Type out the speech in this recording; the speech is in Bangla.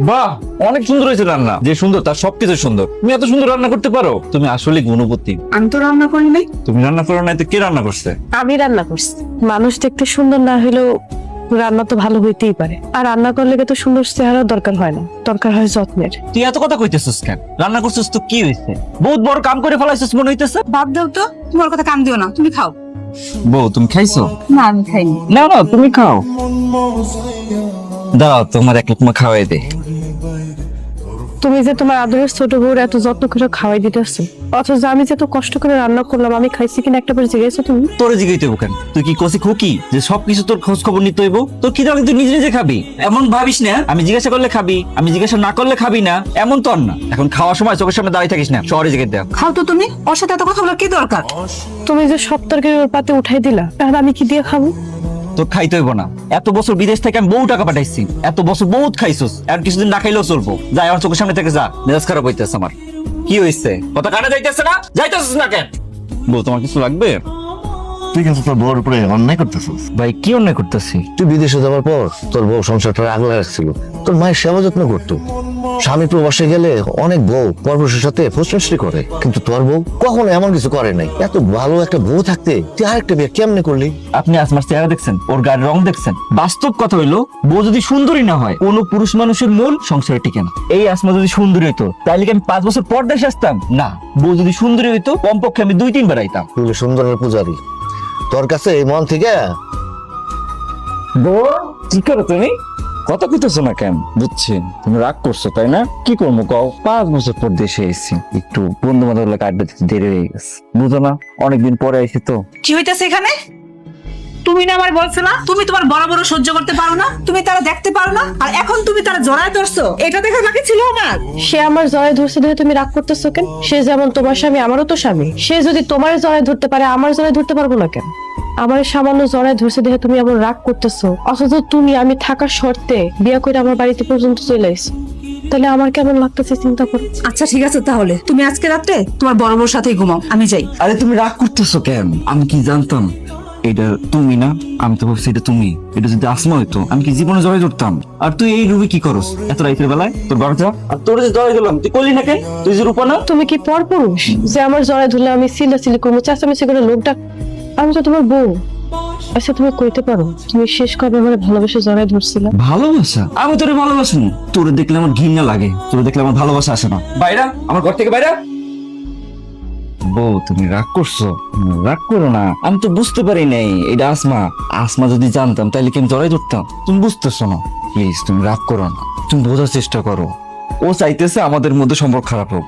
বাহ, অনেক সুন্দর হয়েছে রান্না। যে সুন্দর তার সবকিছু সুন্দর। তুমি এত সুন্দর রান্না করতে পারো, তুমি আসলে গুণবতী। আমি তো রান্না করি নাই। তুমি রান্না করো না, তো কে রান্না করছে? আমি রান্না করছি। মানুষ দেখতে সুন্দর না হলেও রান্না তো ভালো হইতেই পারে। আর রান্না করলে তো সুন্দর চেহারার দরকার হয় না, দরকার হয় যত্নের। তুই এত কথা কইতেছিস কেন? রান্না করছিস তো কি হয়েছে? বহুত বড় কাম করে ফেলাইছিস মনে হইতেছে। বাদ দাও তো, তোমার কথা কান দিও না, তুমি খাও। বউ, তুমি খাইছো? না আমি খাইনি। না না, তুমি খাও। দাঁড়াও, তোমার এক লোকমা খাওয়াই দে। তুমি যে তোমার আদরের ছোট বউর এত যত্ন করে খাওয়াই দিতেছো, অথচ আমি যে এত কষ্ট করে রান্না করলাম, আমি খাইছি কিনা একটা বার জিজ্ঞেসো তুমি? তোরে জিগাইতে হইব কেন? তুই কি কষি খুকি যে সবকিছু তোর খোঁজ খবর নিতে হইব? তোর কি দরকার তুই নিজে নিজে খাবি? এমন ভাবিস না আমি জিজ্ঞাসা করলে খাবি, আমি জিজ্ঞাসা না করলে খাবি না, এমন তো আর না। এখন খাওয়ার সময় চোখের সামনে দাঁড়িয়ে থাকিস না, শহরে জিজ্ঞেস দেখ। খাও তো তুমি, ওর সাথে এত কথা বলার কি দরকার? তুমি যে সব তরকারি ওর পাতে উঠাই দিলা, তাহলে আমি কি দিয়ে খাবো? তোর খাইতে হইব না। এত বছর বিদেশ থেকে আমি বহু টাকা পাঠাইছি, এত বছর বহুত খাইছস, আর কিছুদিন না খাইলেও চলবো। যাই আমার চোখের সামনে থেকে যা, মেজাজ খারাপ হইতেছে আমার। কি হইছে? কথা কানে যাইতেছে না? যাইতেছিস না কেন? বউ, তোমার কিছু লাগবে? তুই কিন্তু তোর বউর উপরে অন্যায় করতেছিস। ভাই, কি অন্যায় করতেছি? তুই বিদেশে যাওয়ার পর তোর বউ সংসারটা আগলে রাখছিল, তোর মায়ের সেবা যত্ন করতো। স্বামী প্রবাসে গেলে অনেক বউ পরপুরুষের সাথে ফসফসি করে, কিন্তু তোর বউ কখনো এমন কিছু করে নাই। এত ভালো একটা বউ থাকতে তুই আরেকটা বিয়ে কেমনে করলি? আপনি আসমার চেহারা দেখছেন, ওর গায়ের রং দেখছেন? বাস্তব কথা হইলো, বউ যদি সুন্দরী না হয়, কোন পুরুষ মানুষের মূল সংসারে টিকে না। এই আসমা যদি সুন্দরী হইতো, তাহলে কি আমি 5 বছর পর দেশে আসতাম? না। বউ যদি সুন্দরী হইতো, কমপক্ষে আমি 2-3 বার আইতাম। তুই হলি সুন্দরের পূজারি, তোর কাছে এই মন থেকে বউ, কি করো তুমি? কথা কইতেছো না কেন? বুঝছি তুমি রাগ করছো, তাই না? কি করবো কও? 5 বছর পর দেশে এসেছি, একটু বন্ধু বান্ধব লাগে আড্ডা দিতে দেরি হয়ে গেছে, বুঝো না? অনেকদিন পরে আইছি তো। কি হইতাছে এখানে? তুমি না আমার বলছো না তুমি তোমার বড় বড় সহ্য করতে পারো না, তুমি তারা দেখতে পারো না, আর এখন তুমি তারা জড়ায় ধরছো। এটা দেখে বাকি ছিল আমার। সে আমার জড়ায় ধরছে দেখে তুমি রাগ করতেছো কেন? সে যেমন তোমার স্বামী, আমারও তো স্বামী। সে যদি তোমার জড়ায় ধরতে পারে, আমার জড়ায় ধরতে পারবো না কেন? আমার সামান্য জড়ায় ধরছে দেখে তুমি এমন রাগ করতেছো, অথচ তুমি আমি থাকার শর্তে বিয়ে করে আমার বাড়িতে পর্যন্ত চলে এসেছো। তাহলে আমার কেমন লাগতেছে চিন্তা করো। আচ্ছা ঠিক আছে, তাহলে তুমি আজকে রাতে তোমার বড় বউর সাথেই ঘুমাও, আমি যাই। আরে তুমি রাগ করতেছো কেন? আমি কি জানতাম এটা তুমি না? আমি তো ভাবছি এটা তুমি। এটা যদি আসমা হইতো, আমি কি জীবনে জড়াই ধরতাম? আর তুই এই রুমে কি করস এত রাতের বেলায়? তোর বাড়িতে আর তোর যে জড়াই দিলাম, তুই করলি না কেন? তুই যে রূপা না? তুমি কি পরপুরুষ যে আমার জড়ায় ধরলে আমি সিলাসিলি করবো, চাচামেচি করে লোক ডাক? আমি তো তোমার বউ। আচ্ছা তুমি কইতে পারো তুমি শেষ কবে আমার ভালোবেসে জড়ায় ধরছিল? ভালোবাসা? আমি তোরে ভালোবাসি না। তোরে দেখলে আমার ঘৃণা লাগে, তোরে দেখলে আমার ভালোবাসা আসে না। বাইরা, আমার ঘর থেকে বাইরা। বউ, তুমি রাগ করছো? রাগ করো না, আমি তো বুঝতে পারি নাই এটা আসমা। আসমা যদি জানতাম তাহলে কি আমি জড়াই ধরতাম? তুমি বুঝতেছো না, প্লিজ তুমি রাগ করো না, তুমি বোঝার চেষ্টা করো। ও চাইতেছে আমাদের মধ্যে সম্পর্ক খারাপ হোক,